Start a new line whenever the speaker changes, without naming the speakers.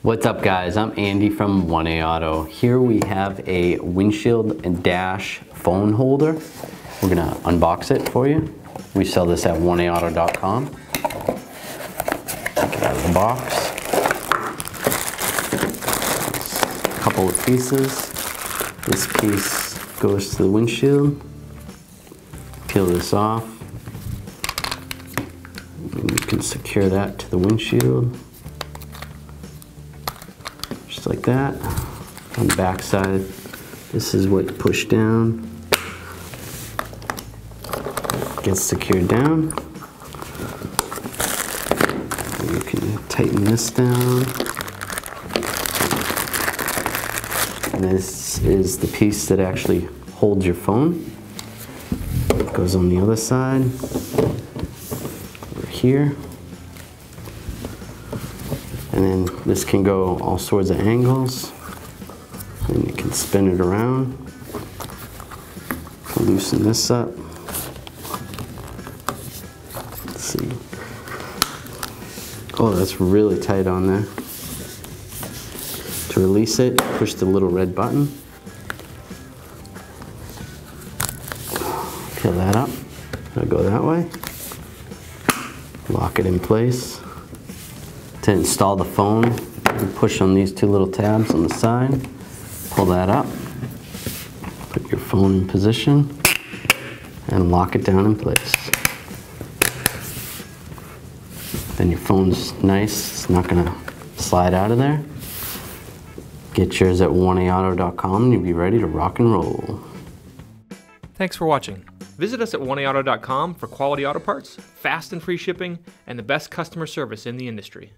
What's up guys, I'm Andy from 1A Auto. Here we have a windshield and dash phone holder. We're gonna unbox it for you. We sell this at 1aauto.com. Take it out of the box. A couple of pieces. This piece goes to the windshield. Peel this off. And you can secure that to the windshield. Just like that. On the back side, this is what you push down. Gets secured down. And you can tighten this down. And this is the piece that actually holds your phone. It goes on the other side. Over here. And then this can go all sorts of angles. And you can spin it around. Loosen this up. Let's see. Oh, that's really tight on there. To release it, push the little red button. Peel that up. It'll go that way. Lock it in place. To install the phone, you push on these two little tabs on the side, pull that up, put your phone in position, and lock it down in place. Then your phone's nice, it's not gonna slide out of there. Get yours at 1aauto.com and you'll be ready to rock and roll.
Thanks for watching. Visit us at 1aauto.com for quality auto parts, fast and free shipping, and the best customer service in the industry.